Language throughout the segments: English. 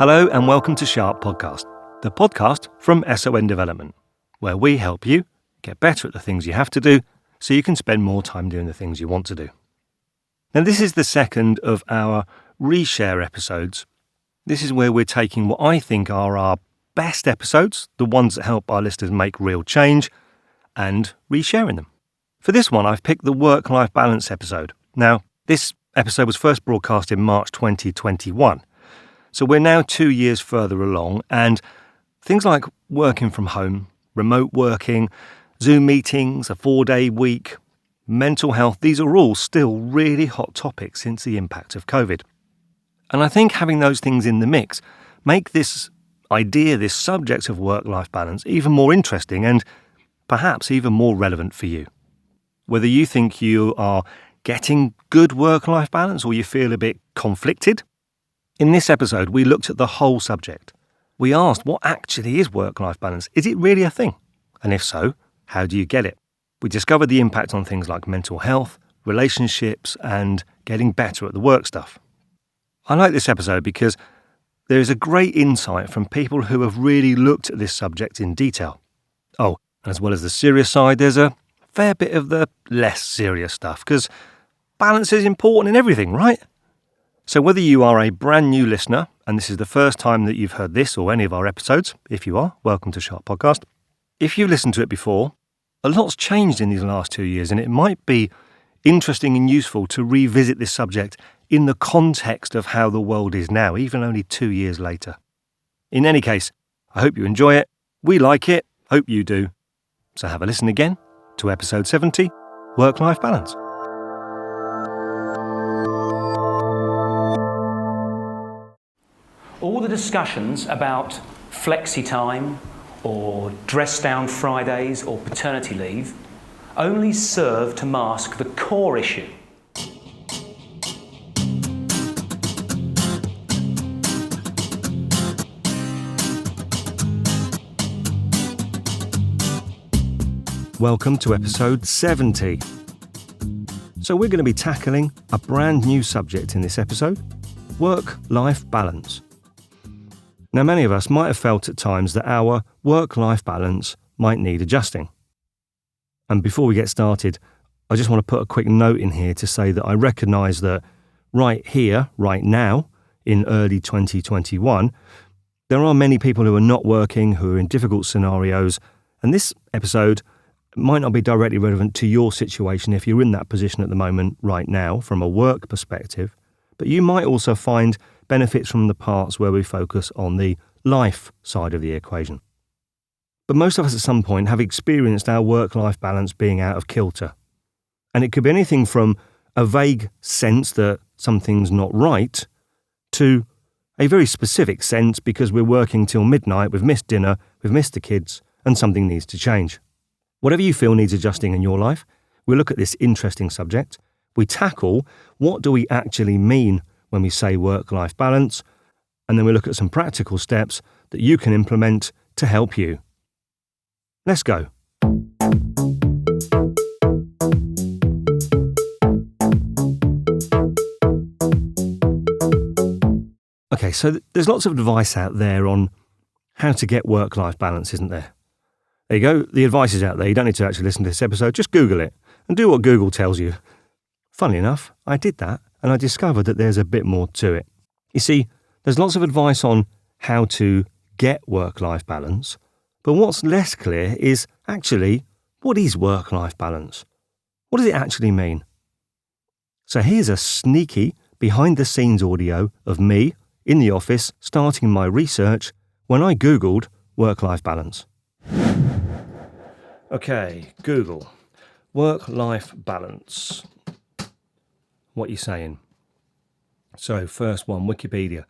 Hello and welcome to Sharp Podcast, the podcast from SON Development, where we help you get better at the things you have to do so you can spend more time doing the things you want to do. Now, this is the second of our reshare episodes. This is where we're taking what I think are our best episodes, the ones that help our listeners make real change, and resharing them. For this one, I've picked the work-life balance episode. Now, this episode was first broadcast in March 2021. So we're now 2 years further along, and things like working from home, remote working, Zoom meetings, a 4-day week, mental health, these are all still really hot topics since the impact of COVID. And I think having those things in the mix make this idea, this subject of work-life balance even more interesting and perhaps even more relevant for you. Whether you think you are getting good work-life balance or you feel a bit conflicted. In this episode, we looked at the whole subject. We asked, what actually is work-life balance? Is it really a thing? And if so, how do you get it? We discovered the impact on things like mental health, relationships, and getting better at the work stuff. I like this episode because there is a great insight from people who have really looked at this subject in detail. Oh, as well as the serious side, there's a fair bit of the less serious stuff, because balance is important in everything, right? So whether you are a brand new listener, and this is the first time that you've heard this or any of our episodes, if you are, welcome to Sharp Podcast. If you've listened to it before, a lot's changed in these last 2 years, and it might be interesting and useful to revisit this subject in the context of how the world is now, even only 2 years later. In any case, I hope you enjoy it. We like it. Hope you do. So have a listen again to episode 70, Work-Life Balance. All the discussions about flexi time or dress down Fridays or paternity leave only serve to mask the core issue. Welcome to episode 70. So we're going to be tackling a brand new subject in this episode, work-life balance. Now, many of us might have felt at times that our work-life balance might need adjusting. And before we get started, I just want to put a quick note in here to say that I recognise that right here, right now, in early 2021, there are many people who are not working, who are in difficult scenarios, and this episode might not be directly relevant to your situation if you're in that position at the moment right now from a work perspective, but you might also find benefits from the parts where we focus on the life side of the equation. But most of us at some point have experienced our work-life balance being out of kilter. And it could be anything from a vague sense that something's not right to a very specific sense because we're working till midnight, we've missed dinner, we've missed the kids, and something needs to change. Whatever you feel needs adjusting in your life, we look at this interesting subject. We tackle what do we actually mean when we say work-life balance, and then we look at some practical steps that you can implement to help you. Let's go. Okay, so there's lots of advice out there on how to get work-life balance, isn't there? There you go, the advice is out there. You don't need to actually listen to this episode, just Google it and do what Google tells you. Funnily enough, I did that and I discovered that there's a bit more to it. You see, there's lots of advice on how to get work-life balance, but what's less clear is actually, what is work-life balance? What does it actually mean? So here's a sneaky behind-the-scenes audio of me in the office starting my research when I Googled work-life balance. Okay, Google, work-life balance. What are you saying? So first one, Wikipedia.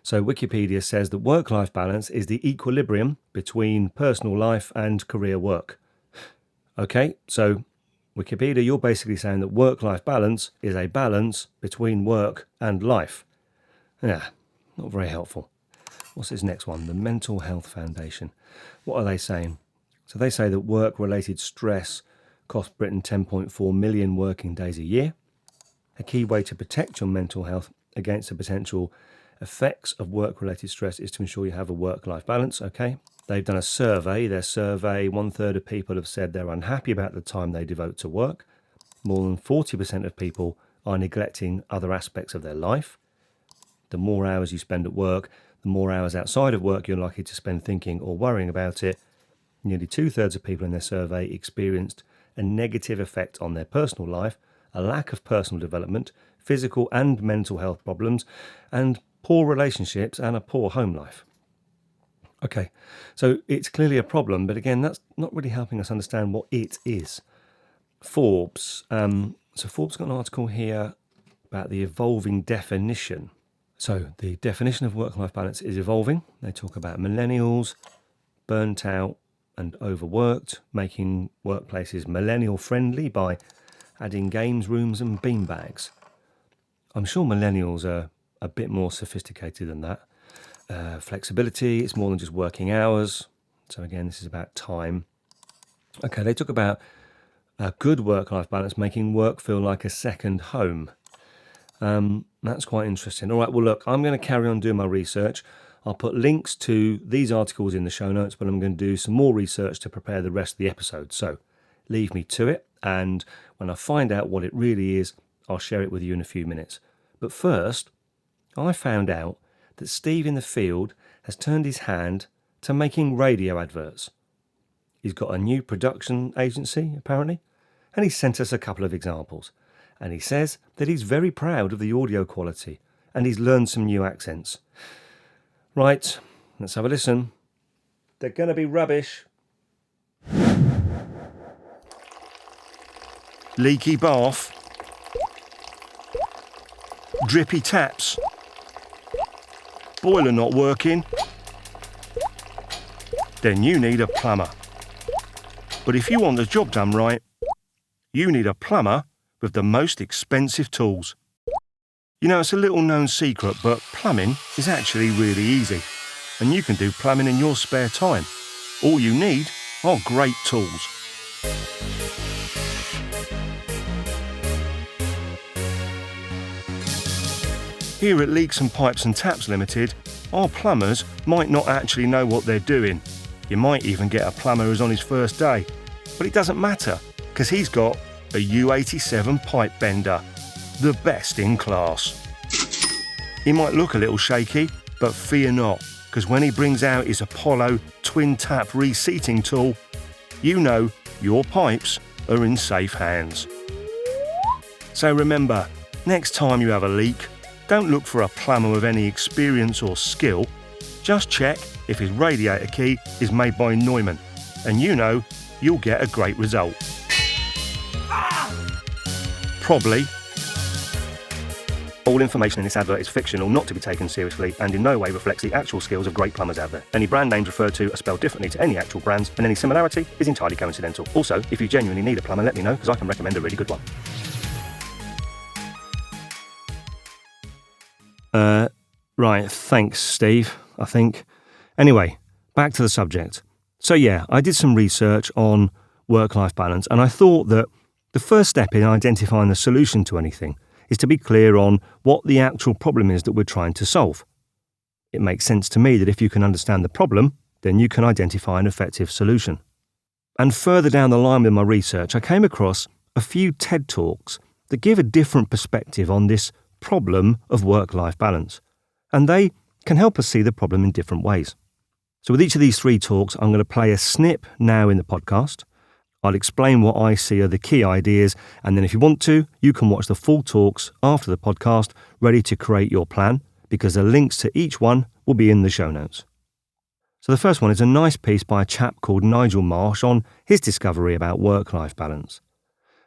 So Wikipedia says that work-life balance is the equilibrium between personal life and career work. Okay, so Wikipedia, you're basically saying that work-life balance is a balance between work and life. Yeah, not very helpful. What's this next one? The Mental Health Foundation. What are they saying? So they say that work-related stress costs Britain 10.4 million working days a year. A key way to protect your mental health against a potential effects of work-related stress is to ensure you have a work-life balance, okay? They've done a survey. Their survey, 1/3 of people have said they're unhappy about the time they devote to work. More than 40% of people are neglecting other aspects of their life. The more hours you spend at work, the more hours outside of work you're likely to spend thinking or worrying about it. Nearly 2/3 of people in their survey experienced a negative effect on their personal life, a lack of personal development, physical and mental health problems, and poor relationships and a poor home life. Okay, so it's clearly a problem, but again, that's not really helping us understand what it is. Forbes. So Forbes got an article here about the evolving definition. So the definition of work-life balance is evolving. They talk about millennials, burnt out and overworked, making workplaces millennial-friendly by adding games rooms and beanbags. I'm sure millennials are a bit more sophisticated than that. Flexibility, it's more than just working hours. So again, this is about time. Okay, they talk about a good work-life balance, making work feel like a second home. That's quite interesting. All right, well, look, I'm going to carry on doing my research. I'll put links to these articles in the show notes, but I'm going to do some more research to prepare the rest of the episode. So leave me to it, and when I find out what it really is, I'll share it with you in a few minutes. But first, I found out that Steve in the field has turned his hand to making radio adverts. He's got a new production agency, apparently, and he sent us a couple of examples. And he says that he's very proud of the audio quality, and he's learned some new accents. Right, let's have a listen. They're going to be rubbish. Leaky bath. Drippy taps. Boiler not working. Then you need a plumber. But if you want the job done right, you need a plumber with the most expensive tools. You know, it's a little known secret, but plumbing is actually really easy. And you can do plumbing in your spare time. All you need are great tools. Here at Leaks and Pipes and Taps Limited, our plumbers might not actually know what they're doing. You might even get a plumber who's on his first day. But it doesn't matter, because he's got a U87 pipe bender, the best in class. He might look a little shaky, but fear not, because when he brings out his Apollo twin tap reseating tool, you know your pipes are in safe hands. So remember, next time you have a leak, don't look for a plumber with any experience or skill. Just check if his radiator key is made by Neumann, and you know you'll get a great result. Probably. All information in this advert is fictional, not to be taken seriously, and in no way reflects the actual skills of great plumbers out there. Any brand names referred to are spelled differently to any actual brands, and any similarity is entirely coincidental. Also, if you genuinely need a plumber, let me know, because I can recommend a really good one. Right, thanks, Steve, I think. Anyway, back to the subject. So yeah, I did some research on work-life balance, and I thought that the first step in identifying the solution to anything is to be clear on what the actual problem is that we're trying to solve. It makes sense to me that if you can understand the problem, then you can identify an effective solution. And further down the line with my research, I came across a few TED Talks that give a different perspective on this problem of work-life balance. And they can help us see the problem in different ways. So with each of these 3 talks, I'm going to play a snip now in the podcast. I'll explain what I see are the key ideas, and then if you want to, you can watch the full talks after the podcast, ready to create your plan, because the links to each one will be in the show notes. So the first one is a nice piece by a chap called Nigel Marsh on his discovery about work-life balance.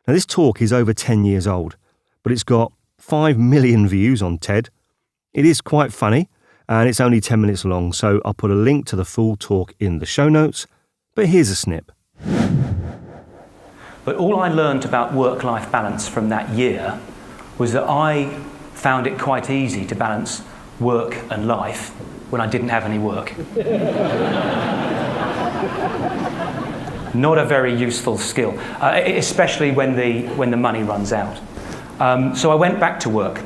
Now this talk is over 10 years old, but it's got 5 million views on TED. It is quite funny, and it's only 10 minutes long, so I'll put a link to the full talk in the show notes, but here's a snip. But all I learned about work-life balance from that year was that I found it quite easy to balance work and life when I didn't have any work. Not a very useful skill, especially when the money runs out. So I went back to work,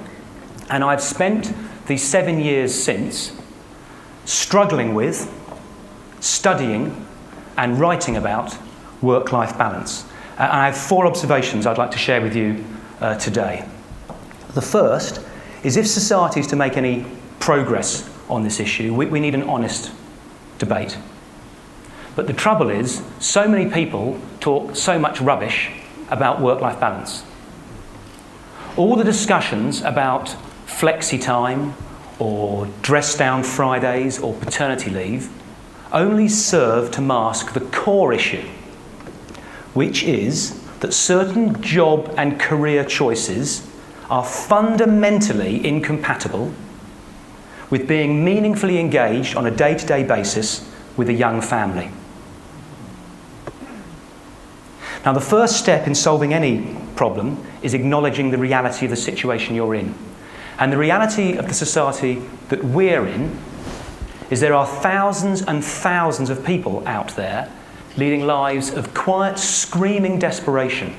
and I've spent these 7 years since, struggling with, studying and writing about work-life balance. And I have 4 observations I'd like to share with you today. The first is, if society is to make any progress on this issue, we need an honest debate. But the trouble is, so many people talk so much rubbish about work-life balance. All the discussions about flexi time or dress-down Fridays or paternity leave only serve to mask the core issue, which is that certain job and career choices are fundamentally incompatible with being meaningfully engaged on a day-to-day basis with a young family. Now, the first step in solving any problem is acknowledging the reality of the situation you're in. And the reality of the society that we're in is there are thousands and thousands of people out there leading lives of quiet, screaming desperation,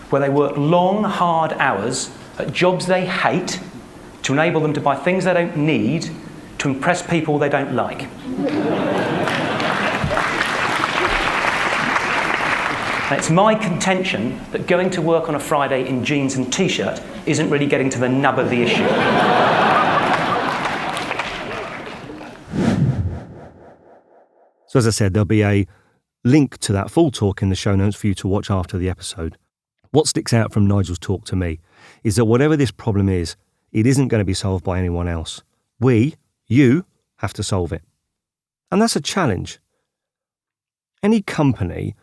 where they work long, hard hours at jobs they hate to enable them to buy things they don't need to impress people they don't like. And it's my contention that going to work on a Friday in jeans and t-shirt isn't really getting to the nub of the issue. So as I said, there'll be a link to that full talk in the show notes for you to watch after the episode. What sticks out from Nigel's talk to me is that whatever this problem is, it isn't going to be solved by anyone else. You have to solve it. And that's a challenge. Any company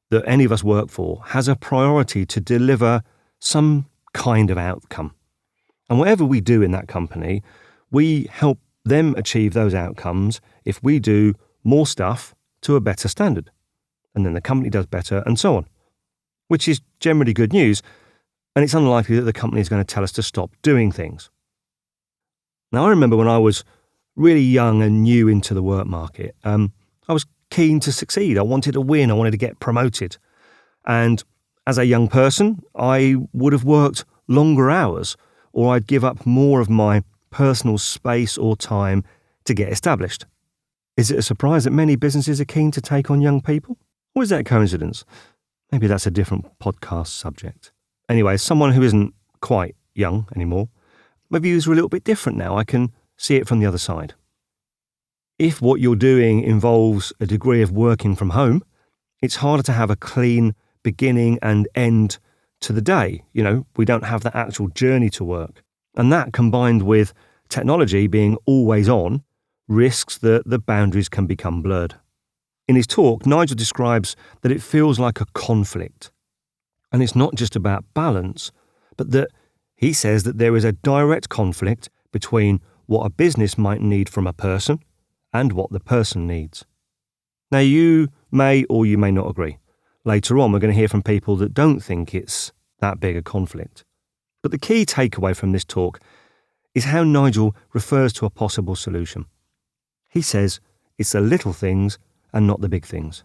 that any of us work for has a priority to deliver some kind of outcome. And whatever we do in that company, we help them achieve those outcomes if we do more stuff to a better standard. And then the company does better, and so on. Which is generally good news, and it's unlikely that the company is going to tell us to stop doing things. Now, I remember when I was really young and new into the work market, I was keen to succeed. I wanted to win. I wanted to get promoted. And as a young person, I would have worked longer hours, or I'd give up more of my personal space or time to get established. Is it a surprise that many businesses are keen to take on young people? Or is that a coincidence? Maybe that's a different podcast subject. Anyway, as someone who isn't quite young anymore, my views are a little bit different now. I can see it from the other side. If what you're doing involves a degree of working from home, it's harder to have a clean beginning and end to the day. We don't have that actual journey to work. And that, combined with technology being always on, risks that the boundaries can become blurred. In his talk, Nigel describes that it feels like a conflict. And it's not just about balance, but that he says that there is a direct conflict between what a business might need from a person and what the person needs. Now, you may or you may not agree. Later on, we're going to hear from people that don't think it's that big a conflict. But the key takeaway from this talk is how Nigel refers to a possible solution. He says it's the little things and not the big things.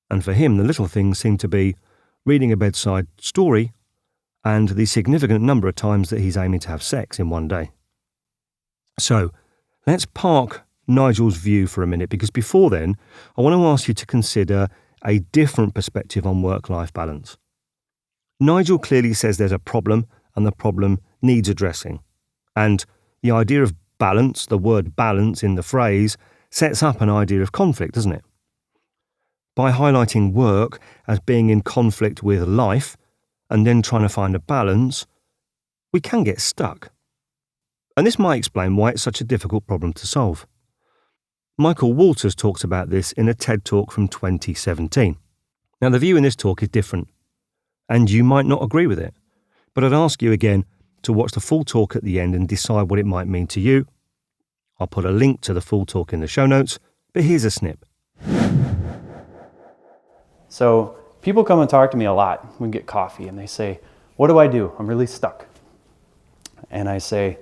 And for him, the little things seem to be reading a bedside story and the significant number of times that he's aiming to have sex in one day. So, let's park Nigel's view for a minute, because before then, I want to ask you to consider a different perspective on work-life balance. Nigel clearly says there's a problem and the problem needs addressing. And the idea of balance, the word balance in the phrase, sets up an idea of conflict, doesn't it? By highlighting work as being in conflict with life and then trying to find a balance, we can get stuck. And this might explain why it's such a difficult problem to solve. Michael Walters talks about this in a TED Talk from 2017. Now, the view in this talk is different, and you might not agree with it, but I'd ask you again to watch the full talk at the end and decide what it might mean to you. I'll put a link to the full talk in the show notes, but here's a snip. So people come and talk to me a lot. We get coffee and they say, "What do I do? I'm really stuck." And I say,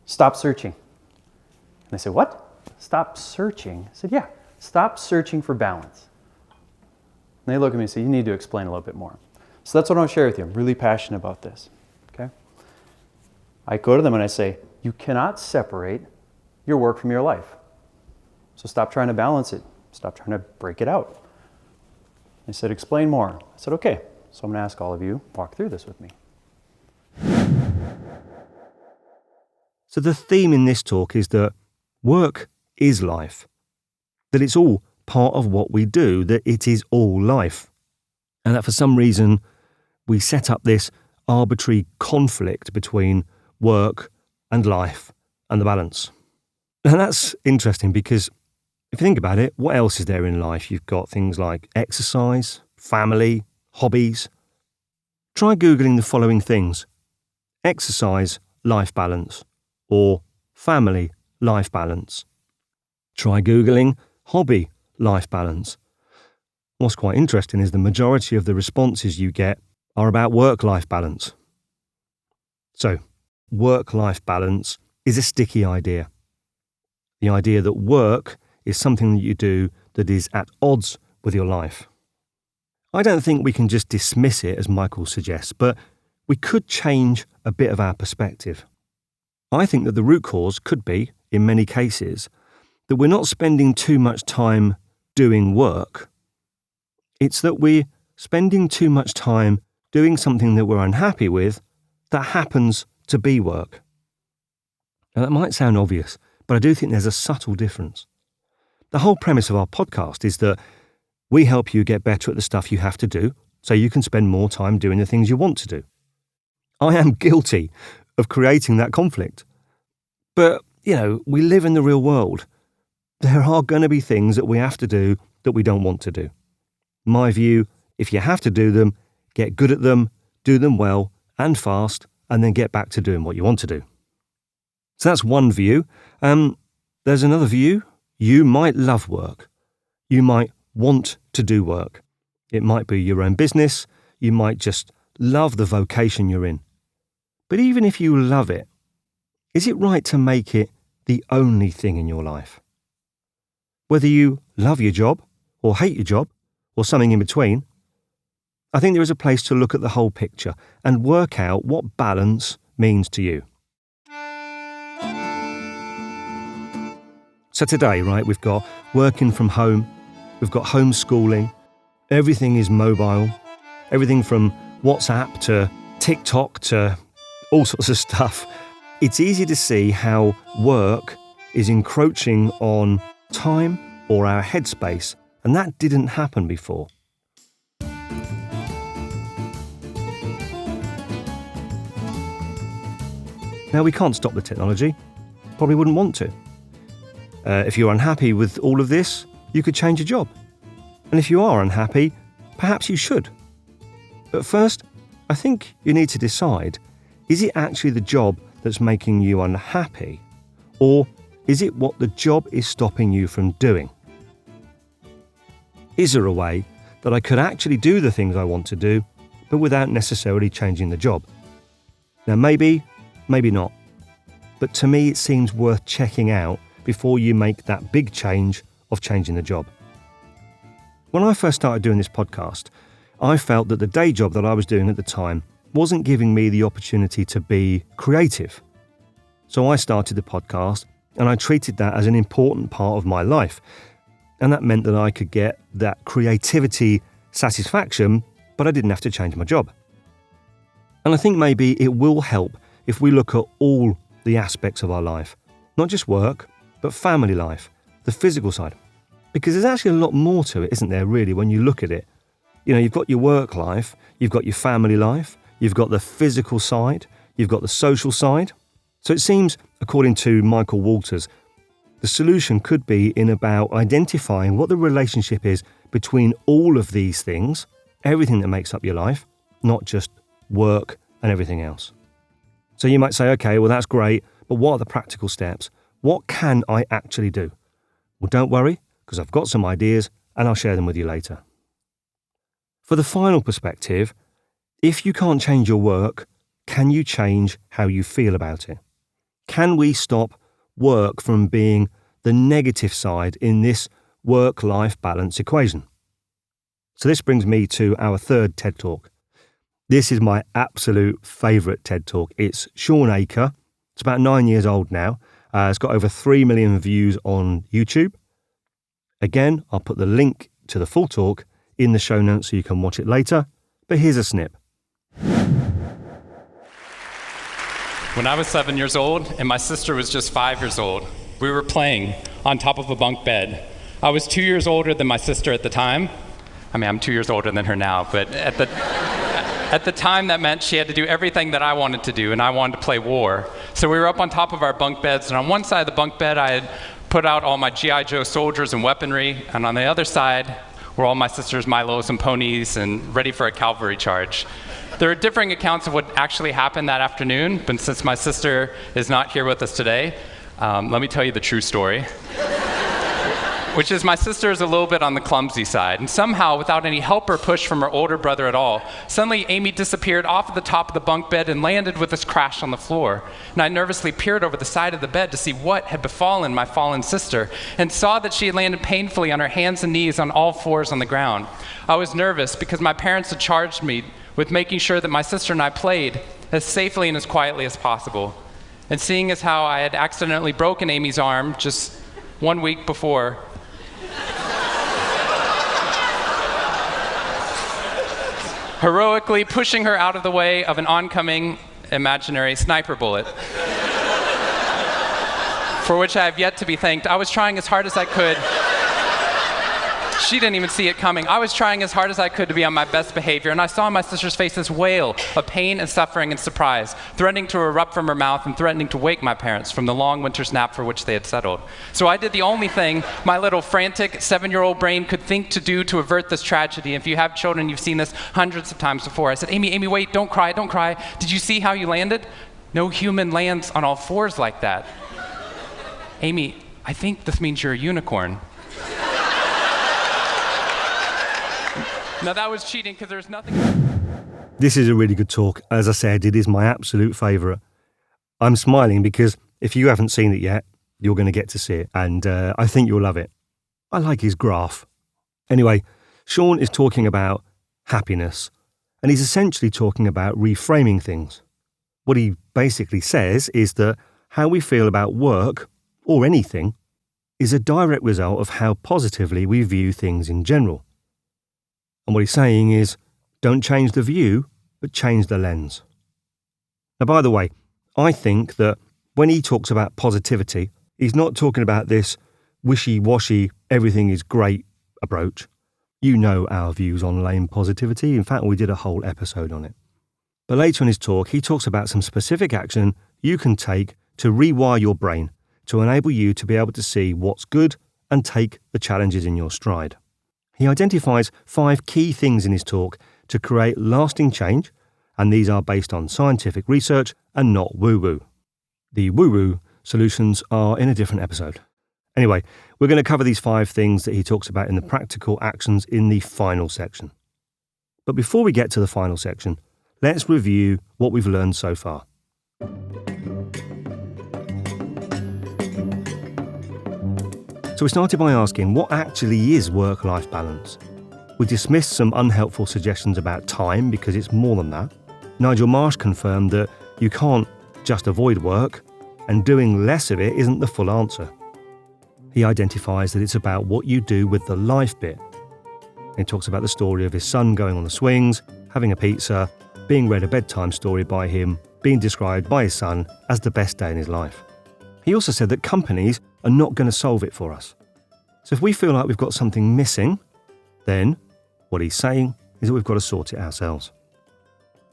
"Stop searching." And they say, "What? Stop searching?" I said, "Yeah, stop searching for balance." And they look at me and say, "You need to explain a little bit more." So that's what I want to share with you. I'm really passionate about this. Okay? I go to them and I say, you cannot separate your work from your life. So stop trying to balance it. Stop trying to break it out. They said, explain more. I said, okay. So I'm going to ask all of you, walk through this with me. So the theme in this talk is that work is life, that it's all part of what we do, that it is all life, and that for some reason we set up this arbitrary conflict between work and life and the balance. And that's interesting because if you think about it, what else is there in life? You've got things like exercise, family, hobbies. Try Googling the following things: exercise, life balance, or family, life balance. Try Googling hobby, life balance. What's quite interesting is the majority of the responses you get are about work-life balance. So, work-life balance is a sticky idea. The idea that work is something that you do that is at odds with your life. I don't think we can just dismiss it, as Michael suggests, but we could change a bit of our perspective. I think that the root cause could be, in many cases, that we're not spending too much time doing work. It's that we're spending too much time doing something that we're unhappy with that happens to be work. Now, that might sound obvious, but I do think there's a subtle difference. The whole premise of our podcast is that we help you get better at the stuff you have to do so you can spend more time doing the things you want to do. I am guilty of creating that conflict. But, we live in the real world. There are going to be things that we have to do that we don't want to do. My view, if you have to do them, get good at them, do them well and fast, and then get back to doing what you want to do. So that's one view. There's another view. You might love work. You might want to do work. It might be your own business. You might just love the vocation you're in. But even if you love it, is it right to make it the only thing in your life? Whether you love your job or hate your job or something in between, I think there is a place to look at the whole picture and work out what balance means to you. So today, we've got working from home, we've got homeschooling, everything is mobile, everything from WhatsApp to TikTok to all sorts of stuff. It's easy to see how work is encroaching on time or our headspace, and that didn't happen before. Now, we can't stop the technology. Probably wouldn't want to. If you're unhappy with all of this, you could change your job. And if you are unhappy, perhaps you should. But first, I think you need to decide, is it actually the job that's making you unhappy? Or is it what the job is stopping you from doing? Is there a way that I could actually do the things I want to do, but without necessarily changing the job? Now maybe not. But to me, it seems worth checking out before you make that big change of changing the job. When I first started doing this podcast, I felt that the day job that I was doing at the time wasn't giving me the opportunity to be creative. So I started the podcast and I treated that as an important part of my life. And that meant that I could get that creativity satisfaction, but I didn't have to change my job. And I think maybe it will help if we look at all the aspects of our life, not just work, but family life, the physical side. Because there's actually a lot more to it, isn't there, really, when you look at it? You've got your work life, you've got your family life, you've got the physical side, you've got the social side. So it seems, according to Michael Walters, the solution could be in about identifying what the relationship is between all of these things, everything that makes up your life, not just work and everything else. So you might say, okay, well, that's great, but what are the practical steps? What can I actually do? Well, don't worry, because I've got some ideas and I'll share them with you later. For the final perspective, if you can't change your work, can you change how you feel about it? Can we stop work from being the negative side in this work-life balance equation? So this brings me to our third TED Talk. This is my absolute favourite TED Talk. It's Sean Aker, It's about 9 years old now. It's got over 3 million views on YouTube. Again, I'll put the link to the full talk in the show notes so you can watch it later. But here's a snip. When I was 7 years old and my sister was just 5 years old, we were playing on top of a bunk bed. I was 2 years older than my sister at the time. I mean, I'm 2 years older than her now, but at the time that meant she had to do everything that I wanted to do, and I wanted to play war. So we were up on top of our bunk beds, and on one side of the bunk bed I had put out all my G.I. Joe soldiers and weaponry, and on the other side were all my sister's Milos and ponies and ready for a cavalry charge. There are differing accounts of what actually happened that afternoon, but since my sister is not here with us today, let me tell you the true story. Which is my sister is a little bit on the clumsy side, and somehow, without any help or push from her older brother at all, suddenly Amy disappeared off of the top of the bunk bed and landed with this crash on the floor. And I nervously peered over the side of the bed to see what had befallen my fallen sister, and saw that she had landed painfully on her hands and knees on all fours on the ground. I was nervous because my parents had charged me with making sure that my sister and I played as safely and as quietly as possible. And seeing as how I had accidentally broken Amy's arm just 1 week before, heroically pushing her out of the way of an oncoming imaginary sniper bullet, for which I have yet to be thanked. I was trying as hard as I could. She didn't even see it coming. I was trying as hard as I could to be on my best behavior, and I saw my sister's face this wail of pain and suffering and surprise, threatening to erupt from her mouth and threatening to wake my parents from the long winter's nap for which they had settled. So I did the only thing my little frantic 7-year-old brain could think to do to avert this tragedy. If you have children, you've seen this hundreds of times before. I said, Amy, wait, don't cry, don't cry. Did you see how you landed? No human lands on all fours like that. Amy, I think this means you're a unicorn. Now that was cheating because there's nothing... This is a really good talk. As I said, it is my absolute favourite. I'm smiling because if you haven't seen it yet, you're going to get to see it, and I think you'll love it. I like his graph. Anyway, Sean is talking about happiness, and he's essentially talking about reframing things. What he basically says is that how we feel about work, or anything, is a direct result of how positively we view things in general. And what he's saying is, don't change the view, but change the lens. Now, by the way, I think that when he talks about positivity, he's not talking about this wishy-washy, everything is great approach. You know our views on lame positivity. In fact, we did a whole episode on it. But later in his talk, he talks about some specific action you can take to rewire your brain to enable you to be able to see what's good and take the challenges in your stride. He identifies 5 key things in his talk to create lasting change, and these are based on scientific research and not woo-woo. The woo-woo solutions are in a different episode. Anyway, we're going to cover these 5 things that he talks about in the practical actions in the final section. But before we get to the final section, let's review what we've learned so far. So we started by asking, what actually is work-life balance? We dismissed some unhelpful suggestions about time because it's more than that. Nigel Marsh confirmed that you can't just avoid work, and doing less of it isn't the full answer. He identifies that it's about what you do with the life bit. He talks about the story of his son going on the swings, having a pizza, being read a bedtime story by him, being described by his son as the best day in his life. He also said that companies are not going to solve it for us. So if we feel like we've got something missing, then what he's saying is that we've got to sort it ourselves.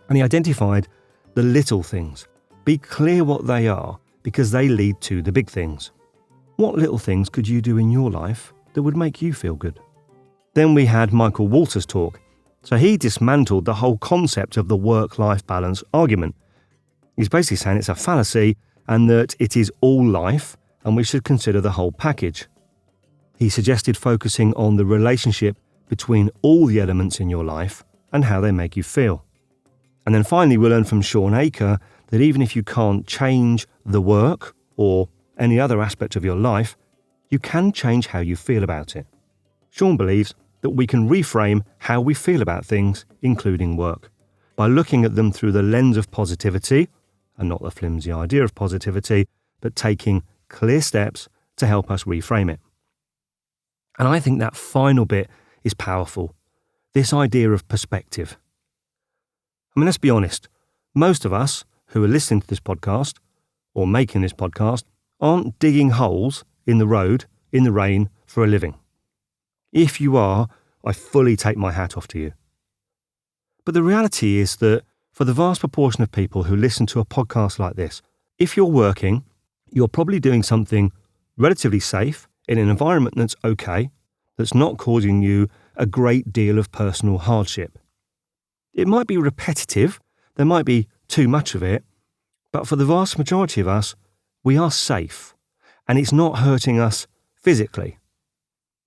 And he identified the little things. Be clear what they are, because they lead to the big things. What little things could you do in your life that would make you feel good? Then we had Michael Walter's talk. So he dismantled the whole concept of the work-life balance argument. He's basically saying it's a fallacy and that it is all life and we should consider the whole package. He suggested focusing on the relationship between all the elements in your life and how they make you feel. And then finally, we learned from Sean Aker that even if you can't change the work or any other aspect of your life, you can change how you feel about it. Sean believes that we can reframe how we feel about things, including work, by looking at them through the lens of positivity and not the flimsy idea of positivity, but taking clear steps to help us reframe it. And I think that final bit is powerful, this idea of perspective. I mean, let's be honest, most of us who are listening to this podcast or making this podcast aren't digging holes in the road, in the rain, for a living. If you are, I fully take my hat off to you. But the reality is that for the vast proportion of people who listen to a podcast like this, if you're working, you're probably doing something relatively safe in an environment that's okay, that's not causing you a great deal of personal hardship. It might be repetitive, there might be too much of it, but for the vast majority of us, we are safe, and it's not hurting us physically.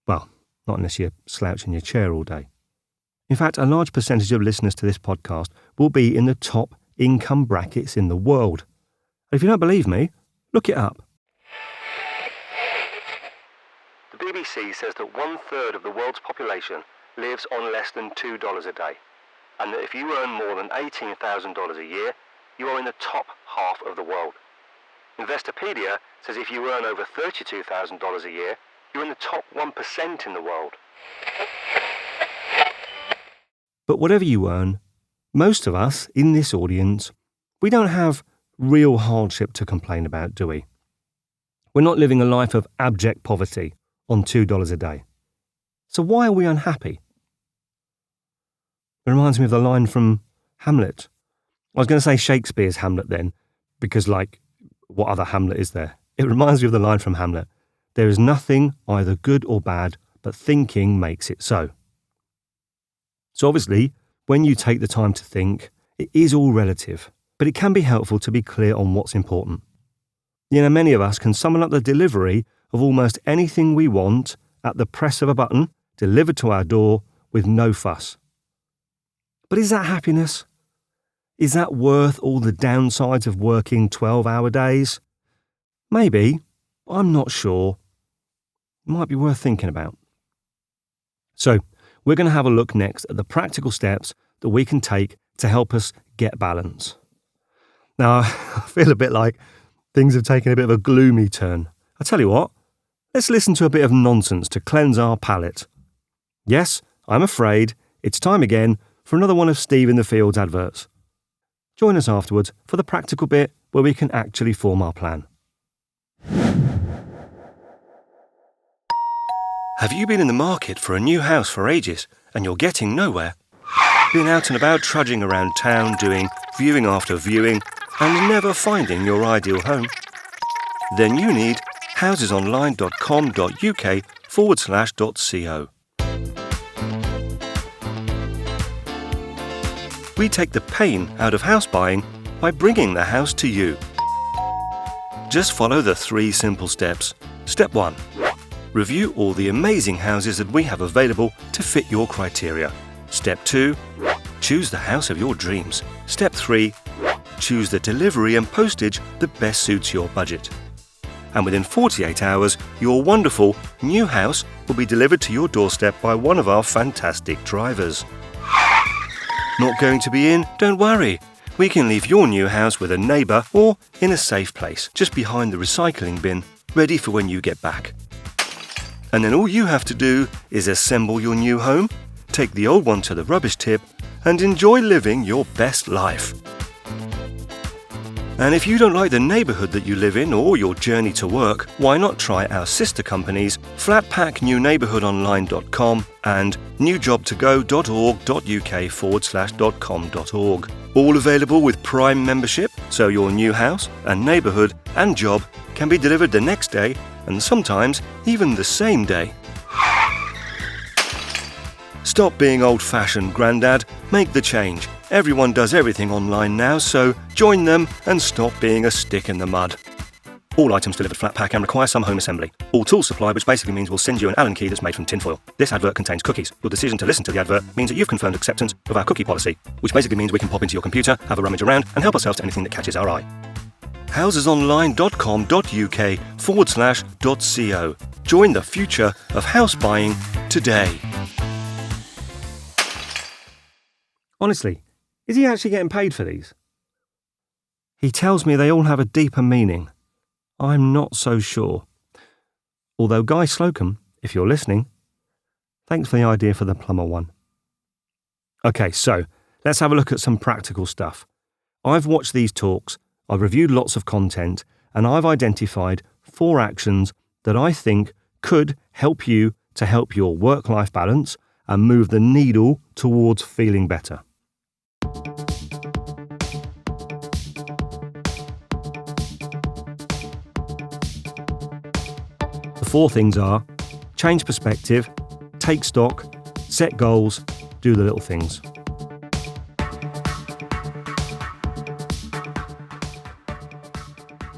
Well, not unless you're slouching your chair all day. In fact, a large percentage of listeners to this podcast will be in the top income brackets in the world. If you don't believe me, look it up. The BBC says that 1/3 of the world's population lives on less than $2 a day, and that if you earn more than $18,000 a year, you are in the top half of the world. Investopedia says if you earn over $32,000 a year, you're in the top 1% in the world. But whatever you earn, most of us in this audience, we don't have real hardship to complain about, do we? We're not living a life of abject poverty on $2 a day. So why are we unhappy? It reminds me of the line from Hamlet. I was going to say Shakespeare's Hamlet then, because what other Hamlet is there? It reminds me of the line from Hamlet. There is nothing either good or bad, but thinking makes it so. So obviously, when you take the time to think, it is all relative, but it can be helpful to be clear on what's important. Many of us can summon up the delivery of almost anything we want at the press of a button, delivered to our door with no fuss. But is that happiness? Is that worth all the downsides of working 12-hour days? Maybe. I'm not sure. It might be worth thinking about. So, we're going to have a look next at the practical steps that we can take to help us get balance. Now, I feel a bit like things have taken a bit of a gloomy turn. I tell you what, let's listen to a bit of nonsense to cleanse our palate. Yes, I'm afraid it's time again for another one of Steve in the Fields adverts. Join us afterwards for the practical bit where we can actually form our plan. Have you been in the market for a new house for ages and you're getting nowhere? Been out and about trudging around town doing viewing after viewing and never finding your ideal home? Then you need housesonline.com.uk/.co. We take the pain out of house buying by bringing the house to you. Just follow the 3 simple steps. Step 1. Review all the amazing houses that we have available to fit your criteria. Step 2. Choose the house of your dreams. Step 3. Choose the delivery and postage that best suits your budget. And within 48 hours, your wonderful new house will be delivered to your doorstep by one of our fantastic drivers. Not going to be in? Don't worry. We can leave your new house with a neighbour or in a safe place, just behind the recycling bin, ready for when you get back. And then all you have to do is assemble your new home, take the old one to the rubbish tip, and enjoy living your best life. And if you don't like the neighbourhood that you live in or your journey to work, why not try our sister companies flatpacknewneighbourhoodonline.com and newjobtogo.org.uk/.com.org. All available with Prime membership, so your new house and neighbourhood and job can be delivered the next day and sometimes even the same day. Stop being old-fashioned, Grandad. Make the change. Everyone does everything online now, so join them and stop being a stick in the mud. All items delivered flat pack and require some home assembly. All tools supplied, which basically means we'll send you an Allen key that's made from tinfoil. This advert contains cookies. Your decision to listen to the advert means that you've confirmed acceptance of our cookie policy, which basically means we can pop into your computer, have a rummage around, and help ourselves to anything that catches our eye. housesonline.com.uk/.co. Join the future of house buying today. Honestly, is he actually getting paid for these? He tells me they all have a deeper meaning. I'm not so sure. Although Guy Slocum, if you're listening, thanks for the idea for the plumber one. Okay, so let's have a look at some practical stuff. I've watched these talks, I've reviewed lots of content, and I've identified 4 actions that I think could help you to help your work-life balance and move the needle towards feeling better. The 4 things are: change perspective, take stock, set goals, do the little things.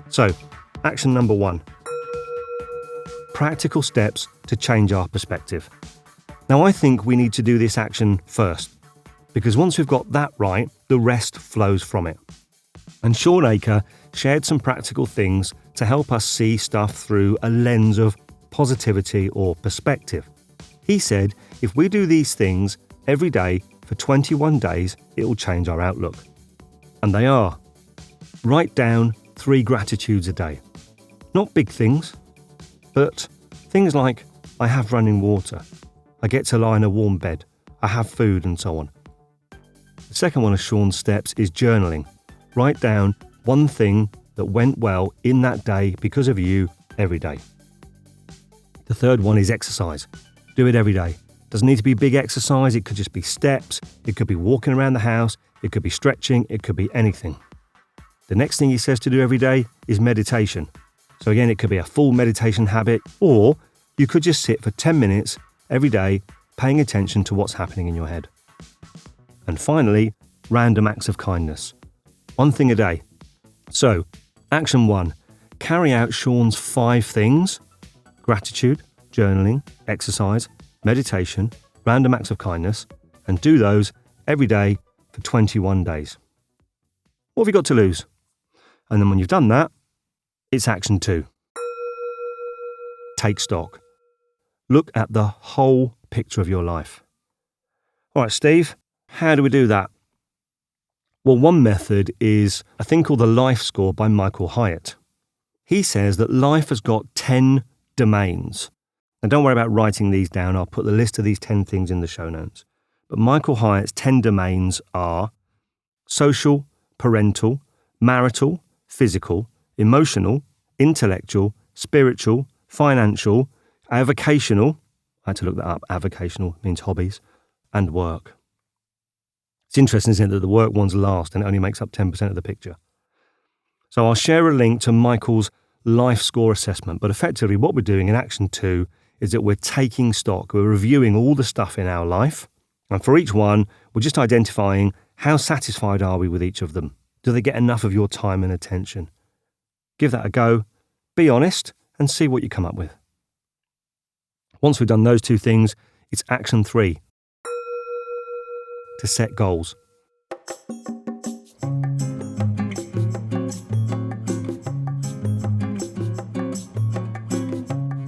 So, action number 1. Practical steps to change our perspective. Now, I think we need to do this action first, because once we've got that right, the rest flows from it. And Sean Aker shared some practical things to help us see stuff through a lens of positivity or perspective. He said if we do these things every day for 21 days, it will change our outlook. And they are: write down 3 gratitudes a day. Not big things, but things like, I have running water, I get to lie in a warm bed, I have food, and so on. The second one of Sean's steps is journaling. Write down 1 thing that went well in that day because of you every day. The third one is exercise. Do it every day. Doesn't need to be big exercise, it could just be steps, it could be walking around the house, it could be stretching, it could be anything. The next thing he says to do every day is meditation. So again, it could be a full meditation habit, or you could just sit for 10 minutes every day paying attention to what's happening in your head. And finally, random acts of kindness. 1 thing a day. So, action 1, carry out Sean's 5 things: gratitude, journaling, exercise, meditation, random acts of kindness, and do those every day for 21 days. What have you got to lose? And then when you've done that, it's action 2. Take stock. Look at the whole picture of your life. All right, Steve, how do we do that? Well, one method is a thing called the Life Score by Michael Hyatt. He says that life has got 10 domains. And don't worry about writing these down. I'll put the list of these 10 things in the show notes. But Michael Hyatt's 10 domains are social, parental, marital, physical, emotional, intellectual, spiritual, financial, avocational. I had to look that up. Avocational means hobbies, and work. It's interesting, isn't it, that the work one's last and it only makes up 10% of the picture. So I'll share a link to Michael's Life Score assessment, but effectively what we're doing in action 2 is that we're taking stock. We're reviewing all the stuff in our life, and for each one, we're just identifying how satisfied are we with each of them. Do they get enough of your time and attention? Give that a go, be honest, and see what you come up with. Once we've done those 2 things, it's action 3, to set goals.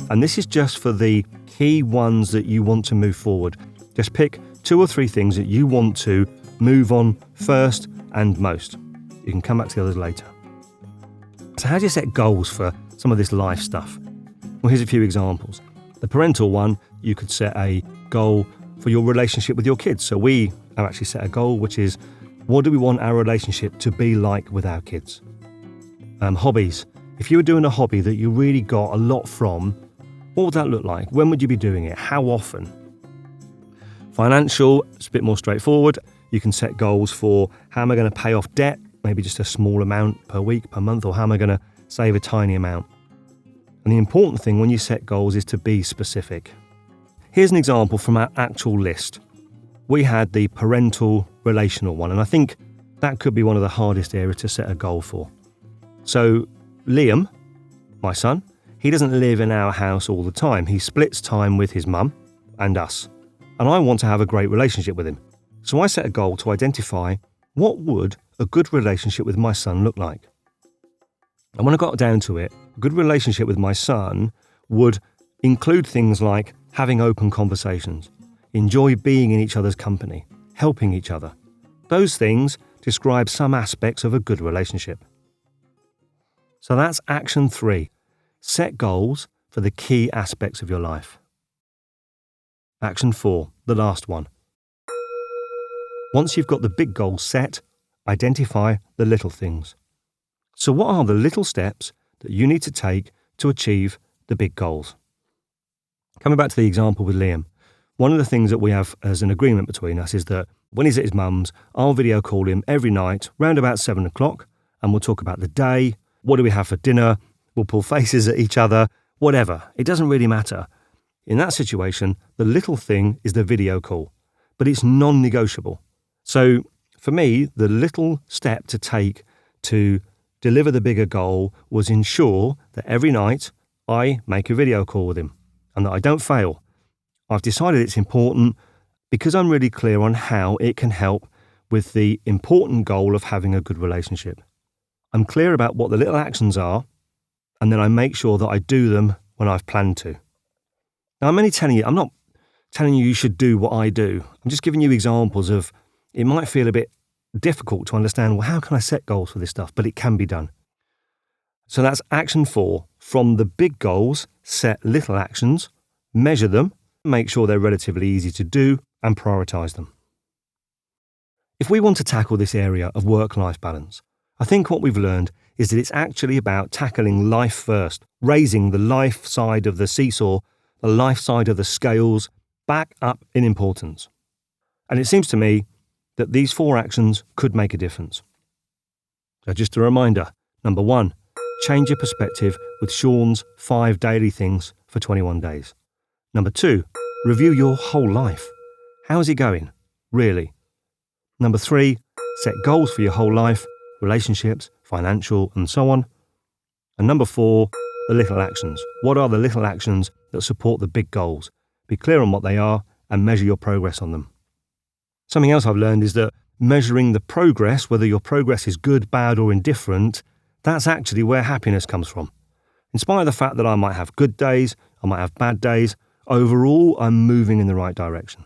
And this is just for the key ones that you want to move forward. Just pick 2 or 3 things that you want to move on first and most. You can come back to the others later. So how do you set goals for some of this life stuff? Well, here's a few examples. The parental one, you could set a goal for your relationship with your kids. So we have actually set a goal, which is, what do we want our relationship to be like with our kids? Hobbies. If you were doing a hobby that you really got a lot from, what would that look like? When would you be doing it? How often? Financial, it's a bit more straightforward. You can set goals for, how am I going to pay off debt? Maybe just a small amount per week, per month, or how am I going to save a tiny amount? And the important thing when you set goals is to be specific. Here's an example from our actual list. We had the parental relational one, and I think that could be one of the hardest areas to set a goal for. So Liam, my son, he doesn't live in our house all the time. He splits time with his mum and us. And I want to have a great relationship with him. So I set a goal to identify what would a good relationship with my son look like. And when I got down to it, a good relationship with my son would include things like having open conversations, enjoy being in each other's company, helping each other. Those things describe some aspects of a good relationship. So that's action 3. Set goals for the key aspects of your life. Action 4, the last one. Once you've got the big goals set, identify the little things. So what are the little steps that you need to take to achieve the big goals? Coming back to the example with Liam, one of the things that we have as an agreement between us is that when he's at his mum's, I'll video call him every night round about 7 o'clock and we'll talk about the day, what do we have for dinner, we'll pull faces at each other, whatever. It doesn't really matter. In that situation, the little thing is the video call, but it's non-negotiable. So for me, the little step to take to deliver the bigger goal was ensure that every night I make a video call with him and that I don't fail. I've decided it's important because I'm really clear on how it can help with the important goal of having a good relationship. I'm clear about what the little actions are, and then I make sure that I do them when I've planned to. Now, I'm not telling you should do what I do. I'm just giving you examples of, it might feel a bit difficult to understand, well, how can I set goals for this stuff? But it can be done. So that's action 4. From the big goals, set little actions, measure them, make sure they're relatively easy to do, and prioritise them. If we want to tackle this area of work-life balance, I think what we've learned is that it's actually about tackling life first, raising the life side of the seesaw, the life side of the scales, back up in importance. And it seems to me that these 4 actions could make a difference. So just a reminder, number 1, change your perspective with Sean's 5 daily things for 21 days. Number 2, review your whole life. How is it going? Really? Number 3, set goals for your whole life, relationships, financial, and so on. And number 4, the little actions. What are the little actions that support the big goals? Be clear on what they are and measure your progress on them. Something else I've learned is that measuring the progress, whether your progress is good, bad, or indifferent, that's actually where happiness comes from. In spite of the fact that I might have good days, I might have bad days, overall, I'm moving in the right direction.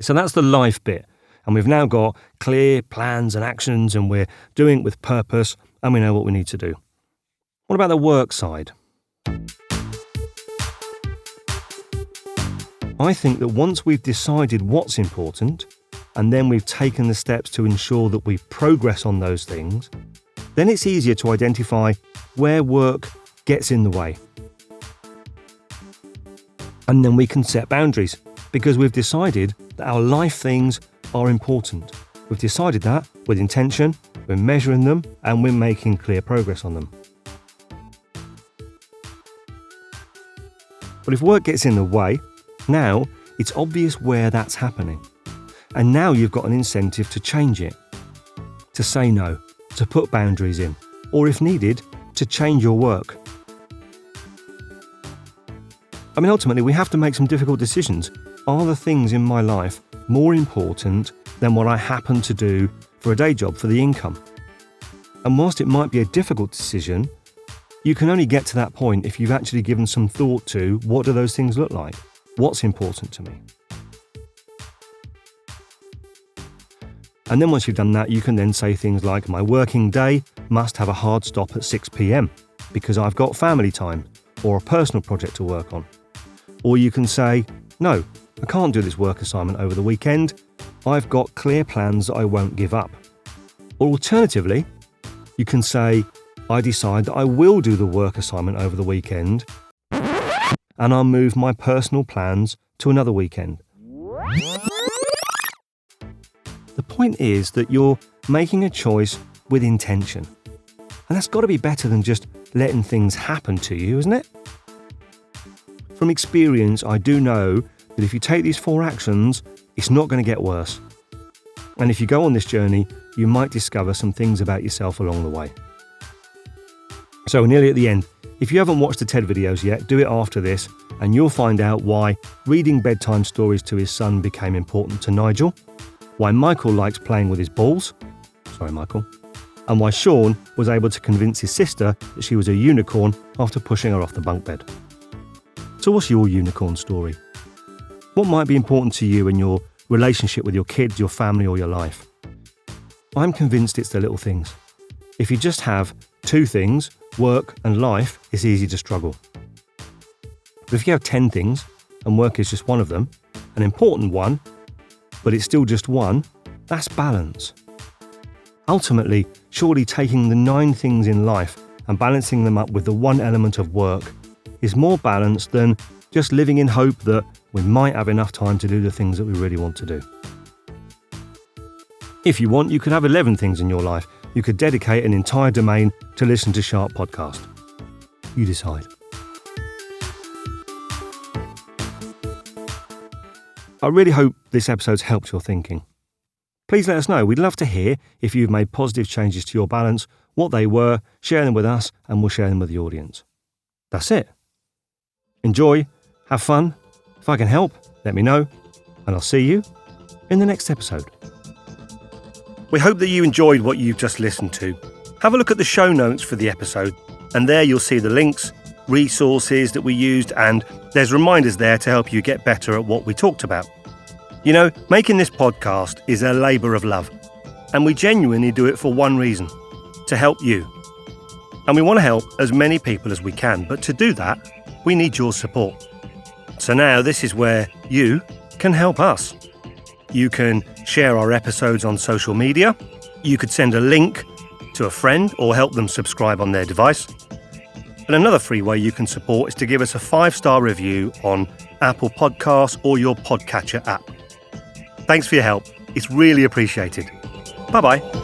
So that's the life bit. And we've now got clear plans and actions and we're doing it with purpose and we know what we need to do. What about the work side? I think that once we've decided what's important and then we've taken the steps to ensure that we progress on those things, then it's easier to identify where work gets in the way. And then we can set boundaries because we've decided that our life things are important. We've decided that with intention, we're measuring them and we're making clear progress on them. But if work gets in the way, now it's obvious where that's happening. And now you've got an incentive to change it, to say no, to put boundaries in, or if needed, to change your work. I mean, ultimately, we have to make some difficult decisions. Are the things in my life more important than what I happen to do for a day job for the income? And whilst it might be a difficult decision, you can only get to that point if you've actually given some thought to what do those things look like? What's important to me? And then once you've done that, you can then say things like, my working day must have a hard stop at 6 p.m. because I've got family time or a personal project to work on. Or you can say, no, I can't do this work assignment over the weekend. I've got clear plans that I won't give up. Or alternatively, you can say, I decide that I will do the work assignment over the weekend and I'll move my personal plans to another weekend. The point is that you're making a choice with intention. And that's got to be better than just letting things happen to you, isn't it? From experience, I do know that if you take these 4 actions, it's not going to get worse. And if you go on this journey, you might discover some things about yourself along the way. So we're nearly at the end. If you haven't watched the TED videos yet, do it after this, and you'll find out why reading bedtime stories to his son became important to Nigel, why Michael likes playing with his balls, sorry Michael, and why Sean was able to convince his sister that she was a unicorn after pushing her off the bunk bed. So what's your unicorn story? What might be important to you in your relationship with your kids, your family, or your life? I'm convinced it's the little things. If you just have two things, work and life, it's easy to struggle. But if you have 10 things, and work is just one of them, an important one, but it's still just one, that's balance. Ultimately, surely taking the 9 things in life and balancing them up with the one element of work is more balanced than just living in hope that we might have enough time to do the things that we really want to do. If you want, you could have 11 things in your life. You could dedicate an entire domain to listen to Sharp Podcast. You decide. I really hope this episode's helped your thinking. Please let us know. We'd love to hear if you've made positive changes to your balance, what they were, share them with us, and we'll share them with the audience. That's it. Enjoy, have fun. If I can help, let me know, and I'll see you in the next episode. We hope that you enjoyed what you've just listened to. Have a look at the show notes for the episode, and there you'll see the links, resources that we used, and there's reminders there to help you get better at what we talked about. You know, making this podcast is a labour of love, and we genuinely do it for one reason, to help you. And we want to help as many people as we can, but to do that, we need your support. So now this is where you can help us. You can share our episodes on social media. You could send a link to a friend or help them subscribe on their device. And another free way you can support is to give us a 5-star review on Apple Podcasts or your podcatcher app. Thanks for your help. It's really appreciated. Bye-bye.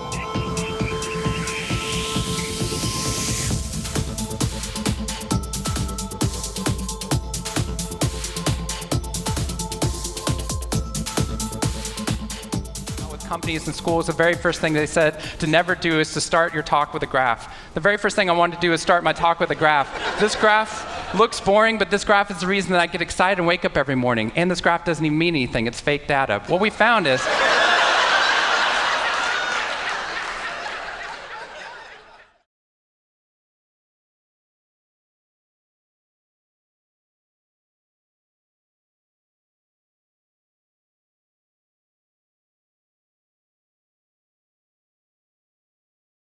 Companies and schools, the very first thing they said to never do is to start your talk with a graph. The very first thing I wanted to do is start my talk with a graph. This graph looks boring, but this graph is the reason that I get excited and wake up every morning. And this graph doesn't even mean anything. It's fake data. What we found is